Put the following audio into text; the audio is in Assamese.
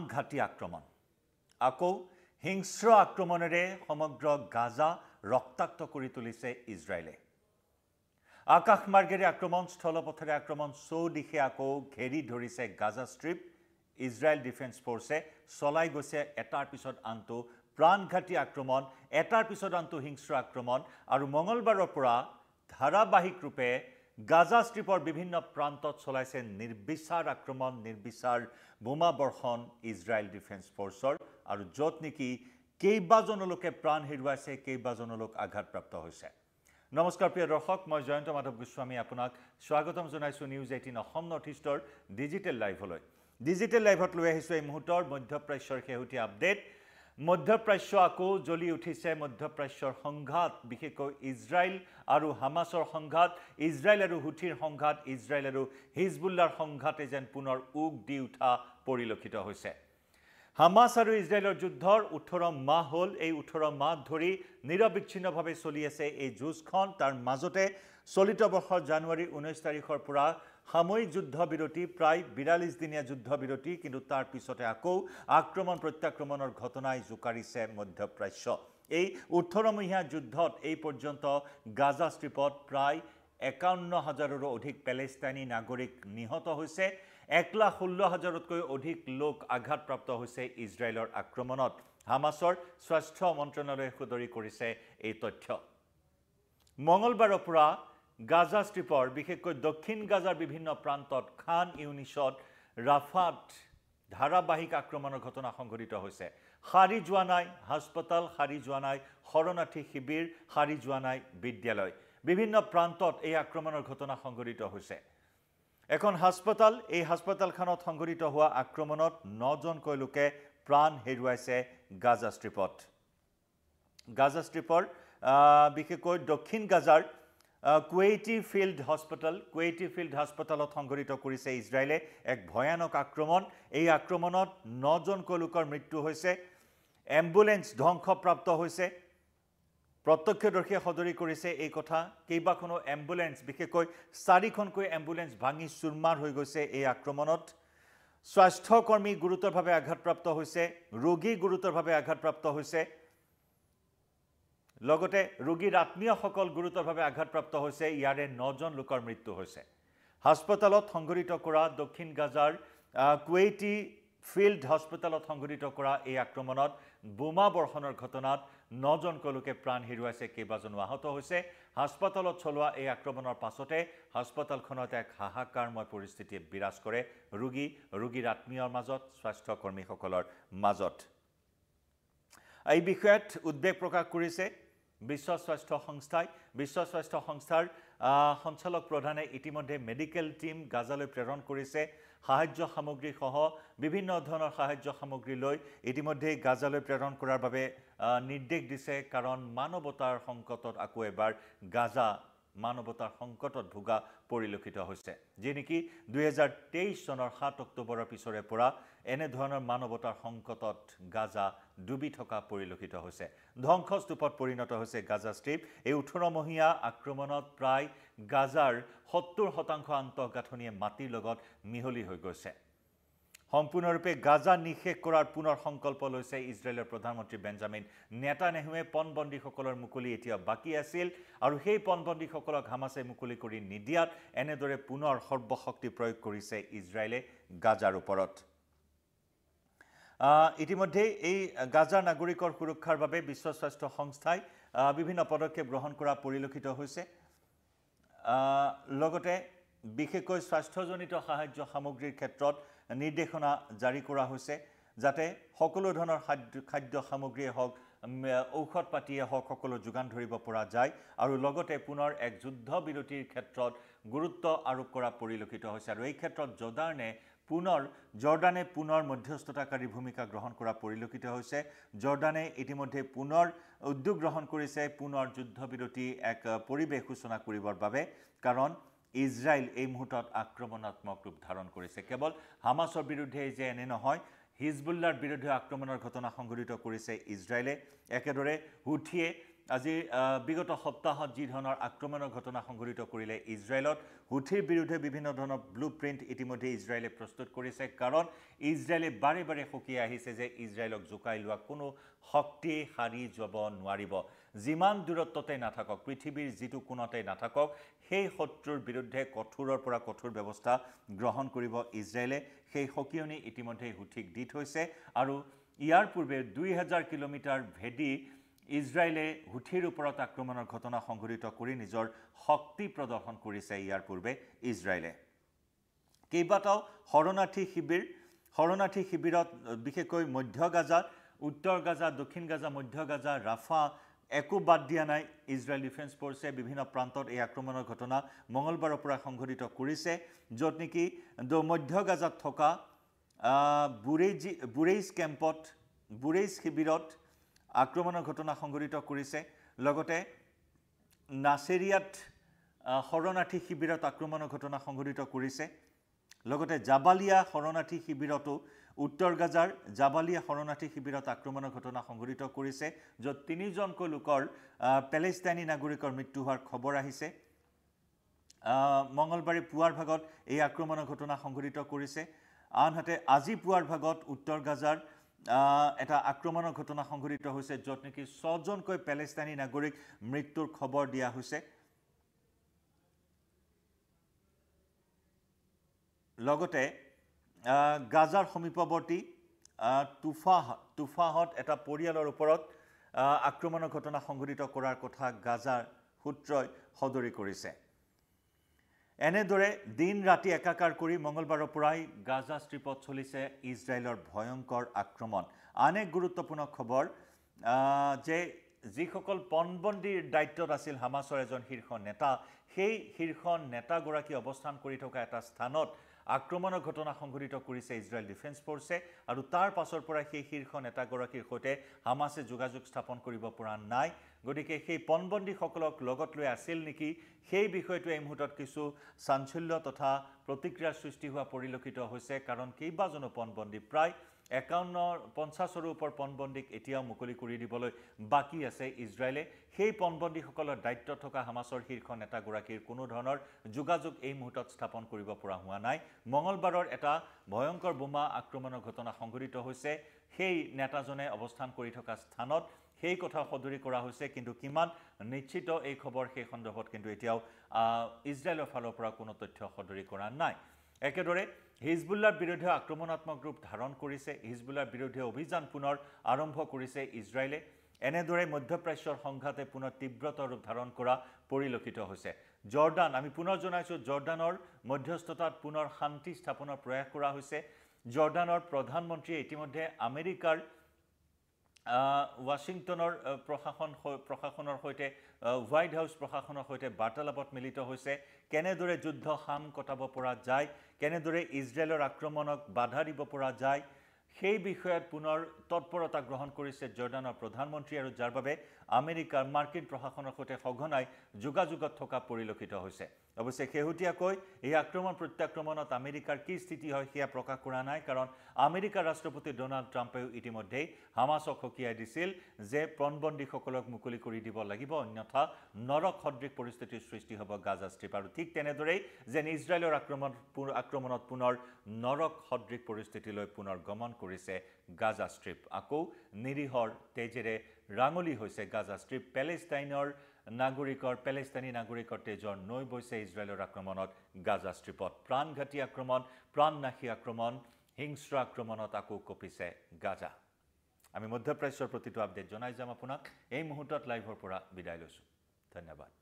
প্ৰাণঘাতী আক্ৰমণ আকৌ হিংস্ৰ আক্ৰমণেৰে সমগ্ৰ গাজা ৰক্তাক্ত কৰি তুলিছে ইজৰাইলে আকাশমাৰ্গেৰে আক্ৰমণ স্থলপথেৰে আক্ৰমণ চৌদিশে আকৌ ঘেৰি ধৰিছে গাজা ষ্ট্ৰিপ ইজৰাইল ডিফেন্স ফোৰ্ছে চলাই গৈছে এটাৰ পিছত আনটো প্ৰাণঘাতী আক্ৰমণ এটাৰ পিছত আনটো হিংস্ৰ আক্ৰমণ আৰু মঙলবাৰৰ পৰা ধাৰাবাহিক ৰূপে গাজা ষ্ট্ৰিপৰ বিভিন্ন প্ৰান্তত চলাইছে নিৰ্বিচাৰ আক্ৰমণ নিৰ্বিচাৰ বোমা বৰ্ষণ ইজৰাইল ডিফেন্স ফোৰ্ছৰ আৰু য'ত নেকি কেইবাজন লোকে প্ৰাণ হেৰুৱাইছে কেইবাজন লোক আঘাতপ্ৰাপ্ত হৈছে নমস্কাৰ প্ৰিয় দৰ্শক মই জয়ন্ত মাধৱ গোস্বামী আপোনাক স্বাগতম জনাইছো নিউজ 18 অসম নৰ্থ ইষ্টৰ ডিজিটেল লাইভলৈ ডিজিটেল লাইভত লৈ আহিছো এই মুহূৰ্তৰ মধ্যপ্ৰাচ্যৰ শেহতীয়া আপডেট মধ্যপ্ৰাচ্য আকৌ জ্বলি উঠিছে মধ্যপ্ৰাচ্যৰ সংঘাত বিশেষকৈ ইজৰাইল আৰু হামাছৰ সংঘাত ইজৰাইল আৰু হুথিৰ সংঘাত ইজৰাইল আৰু হিজবুল্লাৰ সংঘাতে যেন পুনৰ উগ দি উঠা পৰিলক্ষিত হৈছে হামাছ আৰু ইজৰাইলৰ যুদ্ধৰ 18 মাহ হ'ল এই 18 মাহ ধৰি নিৰবিচ্ছিন্নভাৱে চলি আছে এই যুদ্ধখন তাৰ মাজতে চলিত বৰ্ষৰ জানুৱাৰী 19 তাৰিখৰ পৰা সাময়িক যুদ্ধবিৰতি প্ৰায় 42 দিনীয়া যুদ্ধবিৰতি কিন্তু তাৰ পিছতে আকৌ আক্ৰমণ প্ৰত্যাক্ৰমণৰ ঘটনাই জোকাৰিছে মধ্যপ্ৰাচ্য এই 18 মহীয়া যুদ্ধত এই পৰ্যন্ত গাজা ষ্ট্ৰিপত প্ৰায় 51,000ৰো অধিক পেলেষ্টাইনী নাগৰিক নিহত হৈছে 1,16,000তকৈ অধিক লোক আঘাতপ্ৰাপ্ত হৈছে ইজৰাইলৰ আক্ৰমণত হামাছৰ স্বাস্থ্য মন্ত্ৰালয়ে সদৰি কৰিছে এই তথ্য মঙলবাৰৰ পৰা গাজা ষ্ট্ৰিপৰ বিশেষকৈ দক্ষিণ গাজাৰ বিভিন্ন প্ৰান্তত খান ইউনিছত ৰাফাত ধাৰাবাহিক আক্ৰমণৰ ঘটনা সংঘটিত হৈছে হাৰি যোৱা নাই হাস্পতাল হাৰি যোৱা নাই শৰণাৰ্থী শিবিৰ হাৰি যোৱা নাই বিদ্যালয় বিভিন্ন প্ৰান্তত এই আক্ৰমণৰ ঘটনা সংঘটিত হৈছে এখন হাস্পতাল এই হাস্পতালখনত সংঘটিত হোৱা আক্ৰমণত 9জনকৈ লোকে প্ৰাণ হেৰুৱাইছে গাজা ষ্ট্ৰিপৰ বিশেষকৈ দক্ষিণ গাজাৰ কুৱেইটি ফিল্ড হাস্পতালত সংঘটিত কৰিছে ইজৰাইলে এক ভয়ানক আক্ৰমণ এই আক্ৰমণত 9জনকৈ লোকৰ মৃত্যু হৈছে এম্বুলেন্স ধ্বংসপ্ৰাপ্ত হৈছে প্ৰত্যক্ষদৰ্শীয়ে সদৰি কৰিছে এই কথা কেইবাখনো এম্বুলেন্স বিশেষকৈ 4খনকৈ এম্বুলেন্স ভাঙি চুৰমাৰ হৈ গৈছে এই আক্ৰমণত স্বাস্থ্যকৰ্মী গুৰুতৰভাৱে আঘাতপ্ৰাপ্ত হৈছে ৰোগী গুৰুতৰভাৱে আঘাতপ্ৰাপ্ত হৈছে লগতে ৰোগীৰ আত্মীয়সকল গুৰুতৰভাৱে আঘাতপ্ৰাপ্ত হৈছে ইয়াৰে 9জন লোকৰ মৃত্যু হৈছে হাস্পতালত সংঘটিত কৰা দক্ষিণ গাজাৰ কুৱেইটি ফিল্ড হাস্পতালত সংঘটিত কৰা এই আক্ৰমণত বোমা বৰ্ষণৰ ঘটনাত 9জনকৈ লোকে প্ৰাণ হেৰুৱাইছে কেইবাজনো আহত হৈছে হাস্পতালত চলোৱা এই আক্ৰমণৰ পাছতে হাস্পতালখনত এক হাহাকাৰময় পৰিস্থিতি বিৰাজ কৰে ৰোগীৰ আত্মীয়ৰ মাজত স্বাস্থ্যকৰ্মীসকলৰ মাজত এই বিষয়ত উদ্বেগ প্ৰকাশ কৰিছে বিশ্ব স্বাস্থ্য সংস্থাৰ সঞ্চালক প্ৰধানে ইতিমধ্যে মেডিকেল টিম গাজালৈ প্ৰেৰণ কৰিছে সাহায্য সামগ্ৰী সহ বিভিন্ন ধৰণৰ সাহায্য সামগ্ৰী লৈ ইতিমধ্যে গাজালৈ প্ৰেৰণ কৰাৰ বাবে নিৰ্দেশ দিছে কাৰণ মানৱতাৰ সংকটত আকৌ এবাৰ গাজা মানৱতাৰ সংকটত ভোগা পৰিলক্ষিত হৈছে যে নেকি 2023 চনৰ 7 অক্টোবৰৰ পিছৰে পৰা এনে ধৰণৰ মানৱতাৰ সংকটত গাজা ডুবি থকা পৰিলক্ষিত হৈছে ধ্বংসস্তূপত পৰিণত হৈছে গাজা ষ্ট্ৰিপ এই 18 মহীয়া আক্ৰমণত প্ৰায় গাজাৰ 70% আন্তঃগাঁথনিয়ে মাটিৰ লগত মিহলি হৈ গৈছে সম্পূৰ্ণৰূপে গাজা নিশেষ কৰাৰ পুনৰ সংকল্প লৈছে ইজৰাইলৰ প্ৰধানমন্ত্ৰী বেঞ্জামিন নেতানেহুৱে পণবন্দীসকলৰ মুকলি এতিয়া বাকী আছিল আৰু সেই পণবন্দীসকলক হামাছে মুকলি কৰি নিদিয়াত এনেদৰে পুনৰ সৰ্বশক্তি প্ৰয়োগ কৰিছে ইজৰাইলে গাজাৰ ওপৰত ইতিমধ্যে এই গাজাৰ নাগৰিকৰ সুৰক্ষাৰ বাবে বিশ্ব স্বাস্থ্য সংস্থাই বিভিন্ন পদক্ষেপ গ্ৰহণ কৰা পৰিলক্ষিত হৈছে লগতে বিশেষকৈ স্বাস্থ্যজনিত সাহায্য সামগ্ৰীৰ ক্ষেত্ৰত নিৰ্দেশনা জাৰি কৰা হৈছে যাতে সকলো ধৰণৰ খাদ্য সামগ্ৰীয়ে হওক ঔষধ পাতিয়ে হওক সকলো যোগান ধৰিব পৰা যায় আৰু লগতে পুনৰ এক যুদ্ধবিৰতিৰ ক্ষেত্ৰত গুৰুত্ব আৰোপ কৰা পৰিলক্ষিত হৈছে আৰু এই ক্ষেত্ৰত জৰ্ডানে পুনৰ মধ্যস্থতাকাৰী ভূমিকা গ্ৰহণ কৰা পৰিলক্ষিত হৈছে জৰ্ডানে ইতিমধ্যে পুনৰ উদ্যোগ গ্ৰহণ কৰিছে পুনৰ যুদ্ধবিৰতি এক পৰিৱেশ সূচনা কৰিবৰ বাবে কাৰণ ইজৰাইল এই মুহূৰ্তত আক্ৰমণাত্মক ৰূপ ধাৰণ কৰিছে কেৱল হামাছৰ বিৰুদ্ধে যে এনে নহয় হিজবুল্লাৰ বিৰুদ্ধে আক্ৰমণৰ ঘটনা সংঘটিত কৰিছে ইজৰাইলে একেদৰে হুথিয়ে আজি বিগত সপ্তাহত যি ধৰণৰ আক্ৰমণৰ ঘটনা সংঘটিত কৰিলে ইজৰাইলত হুথিৰ বিৰুদ্ধে বিভিন্ন ধৰণৰ ব্লুপ্ৰিণ্ট ইতিমধ্যে ইজৰাইলে প্ৰস্তুত কৰিছে কাৰণ ইজৰাইলে বাৰে বাৰে সকীয়াই আহিছে যে ইজৰাইলক জোকাই লোৱা কোনো শক্তি হাৰি যাব নোৱাৰিব যিমান দূৰত্বতে নাথাকক পৃথিৱীৰ যিটো কোণতে নাথাকক সেই শত্ৰুৰ বিৰুদ্ধে কঠোৰৰ পৰা কঠোৰ ব্যৱস্থা গ্ৰহণ কৰিব ইজৰাইলে সেই সকীয়নি ইতিমধ্যে হুথিক দি থৈছে আৰু ইয়াৰ পূৰ্বে 2000 কিলোমিটাৰ ভেদি ইজৰাইলে হুথিৰ ওপৰত আক্ৰমণৰ ঘটনা সংঘটিত কৰি নিজৰ শক্তি প্ৰদৰ্শন কৰিছে ইয়াৰ পূৰ্বে ইজৰাইলে কেইবাটাও শৰণাৰ্থী শিবিৰত বিশেষকৈ মধ্য গাজা উত্তৰ গাজা দক্ষিণ গাজা মধ্য গাজা ৰাফা একো বাদ দিয়া নাই ইজৰাইল ডিফেন্স ফৰ্চে বিভিন্ন প্ৰান্তত এই আক্ৰমণৰ ঘটনা মঙলবাৰৰ পৰা সংঘটিত কৰিছে য'ত নেকি মধ্য গাজাত থকা বুৰেইজ কেম্পত বুৰেইজ শিবিৰত আক্ৰমণৰ ঘটনা সংঘটিত কৰিছে লগতে নাছেৰিয়াত শৰণাৰ্থী শিবিৰত আক্ৰমণৰ ঘটনা সংঘটিত কৰিছে লগতে জাবালিয়া শৰণাৰ্থী শিবিৰতো উত্তৰ গাজাৰ জাবালিয়া শৰণাৰ্থী শিবিৰত আক্ৰমণৰ ঘটনা সংঘটিত কৰিছে য'ত 3জনকৈ লোকৰ পেলেষ্টাইনী নাগৰিকৰ মৃত্যু হোৱাৰ খবৰ আহিছে মঙলবাৰে পুৱাৰ ভাগত এই আক্ৰমণৰ ঘটনা সংঘটিত কৰিছে আনহাতে আজি পুৱাৰ ভাগত উত্তৰ গাজাৰ এটা আক্ৰমণৰ ঘটনা সংঘটিত হৈছে য'ত নেকি 6জনকৈ পেলেষ্টাইনী নাগৰিক মৃত্যুৰ খবৰ দিয়া হৈছে লগতে গাজাৰ সমীপৱৰ্তী তুফাহত এটা পৰিয়ালৰ ওপৰত আক্ৰমণৰ ঘটনা সংঘটিত কৰাৰ কথা গাজাৰ সূত্ৰই সদৰি কৰিছে এনেদৰে দিন ৰাতি একাকাৰ কৰি মঙলবাৰৰ পৰাই গাজা ষ্ট্ৰিপত চলিছে ইজৰাইলৰ ভয়ংকৰ আক্ৰমণ আন এক গুৰুত্বপূৰ্ণ খবৰ যে যিসকল পণবন্দীৰ দায়িত্বত আছিল হামাছৰ এজন শীৰ্ষ নেতা সেই শীৰ্ষ নেতাগৰাকী অৱস্থান কৰি থকা এটা স্থানত আক্ৰমণৰ ঘটনা সংঘটিত কৰিছে ইজৰাইল ডিফেন্স ফৰ্চে আৰু তাৰ পাছৰ পৰা সেই শীৰ্ষ নেতাগৰাকীৰ সৈতে হামাছে যোগাযোগ স্থাপন কৰিব পৰা নাই গতিকে সেই পণবন্দীসকলক লগত লৈ আছিল নেকি সেই বিষয়টো এই মুহূৰ্তত কিছু চাঞ্চল্য তথা প্ৰতিক্ৰিয়াৰ সৃষ্টি হোৱা পৰিলক্ষিত হৈছে কাৰণ কেইবাজনো পণবন্দী প্ৰায় 51-50ৰো ওপৰ পণবন্দীক এতিয়াও মুকলি কৰি দিবলৈ বাকী আছে ইজৰাইলে সেই পণবন্দীসকলৰ দায়িত্ব থকা হামাছৰ শীৰ্ষ নেতাগৰাকীৰ কোনো ধৰণৰ যোগাযোগ এই মুহূৰ্তত স্থাপন কৰিব পৰা হোৱা নাই মঙলবাৰৰ এটা ভয়ংকৰ বোমা আক্ৰমণৰ ঘটনা সংঘটিত হৈছে সেই নেতাজনে অৱস্থান কৰি থকা স্থানত সেই কথা সদৰি কৰা হৈছে কিন্তু কিমান নিশ্চিত এই খবৰ সেই সন্দৰ্ভত কিন্তু এতিয়াও ইজৰাইলৰ ফালৰ পৰা কোনো তথ্য সদৰি কৰা নাই একেদৰে হিজবুল্লাৰ বিৰুদ্ধে আক্ৰমণাত্মক ৰূপ ধাৰণ কৰিছে হিজবুল্লাৰ বিৰুদ্ধে অভিযান পুনৰ আৰম্ভ কৰিছে ইজৰাইলে এনেদৰে মধ্যপ্ৰাচ্যৰ সংঘাতে পুনৰ তীব্ৰতৰ ৰূপ ধাৰণ কৰা পৰিলক্ষিত হৈছে জৰ্ডান আমি পুনৰ জনাইছো জৰ্ডানৰ মধ্যস্থতাত পুনৰ শান্তি স্থাপনৰ প্ৰয়াস কৰা হৈছে জৰ্ডানৰ প্ৰধানমন্ত্ৰীয়ে ইতিমধ্যে আমেৰিকাৰ ৱাশ্বিংটনৰ প্ৰশাসনৰ সৈতে হোৱাইট হাউচ প্ৰশাসনৰ সৈতে বাৰ্তালাপত মিলিত হৈছে কেনেদৰে যুদ্ধ হাম কটাব পৰা যায় কেনেদৰে ইজৰাইলৰ আক্ৰমণক বাধা দিব পৰা যায় সেই বিষয়ত পুনৰ তৎপৰতা গ্ৰহণ কৰিছে জৰ্ডানৰ প্ৰধানমন্ত্ৰী আৰু যাৰ বাবে আমেৰিকাৰ মাৰ্কিন প্ৰশাসনৰ সৈতে সঘনাই যোগাযোগত থকা পৰিলক্ষিত হৈছে অৱশ্যে শেহতীয়াকৈ এই আক্ৰমণ প্ৰত্যাক্ৰমণত আমেৰিকাৰ কি স্থিতি হয় সেয়া প্ৰকাশ কৰা নাই কাৰণ আমেৰিকাৰ ৰাষ্ট্ৰপতি ডোনাল্ড ট্ৰাম্পেও ইতিমধ্যে হামাছক সকীয়াই দিছিল যে পণবন্দীসকলক মুকলি কৰি দিব লাগিব অন্যথা নৰক সদৃশ পৰিস্থিতিৰ সৃষ্টি হ'ব গাজা ষ্ট্ৰিপ আৰু ঠিক তেনেদৰেই যেন ইজৰাইলৰ আক্ৰমণত পুনৰ নৰক সদৃশ পৰিস্থিতিলৈ পুনৰ গমন কৰিছে গাজা ষ্ট্ৰিপ আকৌ নিৰীহৰ তেজেৰে ৰাঙলী হৈছে গাজা ষ্ট্ৰিপ পেলেষ্টাইনী নাগৰিকৰ তেজৰ নৈ বৈছে ইজৰাইলৰ আক্ৰমণত গাজা ষ্ট্ৰিপত প্ৰাণঘাতী আক্ৰমণ প্ৰাণনাশী আক্ৰমণ হিংস্ৰ আক্ৰমণত আকৌ কঁপিছে গাজা আমি মধ্যপ্ৰাচ্যৰ প্ৰতিটো আপডেট জনাই যাম আপোনাক এই মুহূৰ্তত লাইভৰ পৰা বিদায় লৈছোঁ ধন্যবাদ